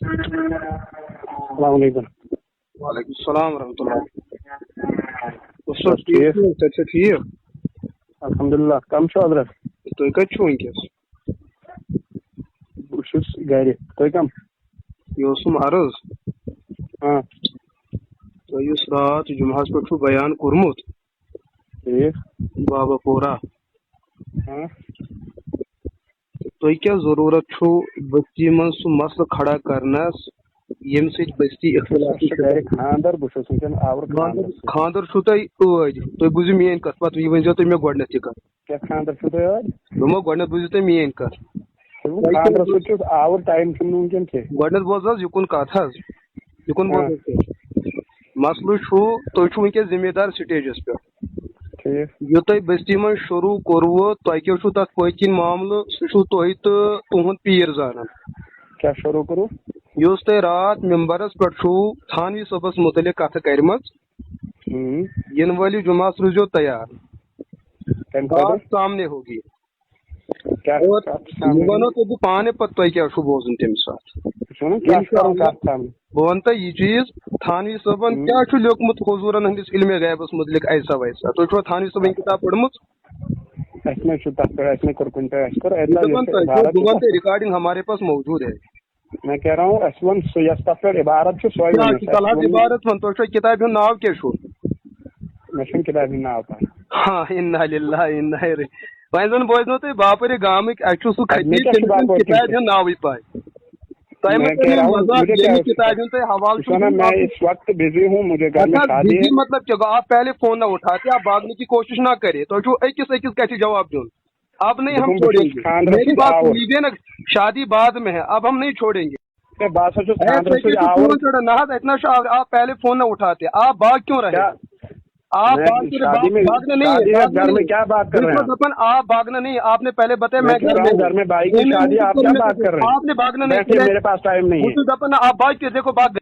السلام علیکم. وعلیکم السلام ورحمۃ اللہ. ٹھیک الحمدللہ. کم چھو حضرت؟ تُہۍ کَتہِ چھُو وٕنکٮ۪س؟ بہٕ چھُس گرِ. تُہۍ کم؟ یہِ اوسُم عرض تۄہہِ یُس راتھ جُمعہس پٮ۪ٹھ چھُو بیان کوٚرمُت ٹھیک. بابا پورہ ہاں تۄہہِ کیٛاہ ضروٗرت چھُو بستی منٛز سُہ مسلہٕ کھڑا کرنس ییٚمہِ سۭتۍ بستی اختلافی گرِ خاندر. بہٕ چھُس وٕنکٮ۪ن آوُر خاندر چھُو تۄہہِ ٲدۍ. تُہۍ بوٗزِو میٲنۍ کتھ پتہٕ یہِ ؤنۍزیو تُہۍ مےٚ گۄڈنٮ۪تھ یہِ کتھ. کیٛاہ خاندر چھُو تۄہہِ ٲدۍ؟ دوٚپمو گۄڈنٮ۪تھ بوٗزِو تُہۍ میٲنۍ کتھ. خاندرس سۭتۍ چھُس آوُر. ٹایم چھُنہٕ وٕنکٮ۪ن کینٛہہ. گۄڈنٮ۪تھ بوز حظ یِکُن کتھ حظ. یِکُن بوز حظ تُہۍ. مسلہٕ چھُ تُہۍ چھُو وٕنکٮ۪س ذمہٕ دار سٹیجس پٮ۪ٹھ. ٹھیک. یہِ تۄہہِ بستی منٛز شروٗع کوٚروٕ تۄہہِ کیٛاہ چھُو تتھ پٔتۍ کِنۍ معاملہٕ سُہ چھُو تُہۍ تہٕ تُہُنٛد پیٖر زانان. کیٛاہ شروٗع کوٚروٕ؟ یُس تۄہہِ راتھ ممبرس پٮ۪ٹھ چھُو تھانوی صٲبس مُتعلق کتھٕ کرِمژ یِنہٕ وٲلِس جُمعس روٗزِو تیار. بات سامنے ہوگی. یہِ ونو تۄہہِ بہٕ پانے پتہٕ تۄہہِ کیٛاہ چھُو بوزُن تمہِ ساتہٕ. بہٕ ونہٕ تۄہہِ یہِ چیٖز تھانوی صٲبن کیٛاہ چھُ لیوٗکھمُت حضوٗرن ہٕنٛدِس علمِ غیبس مُتعلق ایسا ویسا. تُہۍ چھُوا تھانوی صٲبٕنۍ کِتاب پٔرمٕژ؟ بہٕ ونہٕ تۄہہِ ریکارڈنگ ہمارے پاس موجوٗد ہے. میں کہہ رہا ہوں اَسہِ ووٚن سُہ یۄس تتھ پٮ۪ٹھ عبارت چھِ سۄے کیٛاہ چھُ تلہٕ حظ عبارت ون. تۄہہِ چھُوا کِتابہِ ہُنٛد ناو کیٛاہ چھُ؟ مےٚ چھُنہٕ کِتابہِ ہُنٛد ناو پاے. ہاں اِنّا لِلّٰہِ اِنّا اِلَیْهِ. وۄنۍ زن بوزنو تُہۍ باپٲرِ گامٕکۍ اَسہِ چھُ سُہ خطیب تٔمِس کِتابہِ ہُنٛد ناوٕے پاے. تۄہہِ مہ کٔرِو مذاق ییٚمہِ کِتابہِ ہُنٛد تۄہہِ حوالہٕ چھُو. بِزی مطلب کیا آپ پہلے فون نہ اٹھاتے آپ بھاگنے کی کوشش نہ کرے. تۄہہِ چھُو أکِس أکِس کتھِ جواب دیُن. اب نہیں ہم چھوڑیں گے. میری بات سنیے نا. شادی بعد میں ہے. اب ہم نہیں چھوڑیں گے. نہ حظ اتنا آپ پہلے فون نہ اٹھاتے. آپ بھاگ کیوں رہے؟ آپ بھاگنا نہیں ہے. آپ بھاگنا نہیں. آپ نے پہلے بتایا میں گھر میں. آپ نے بھاگنا نہیں. آپ بھاگ کے دیکھو بھاگ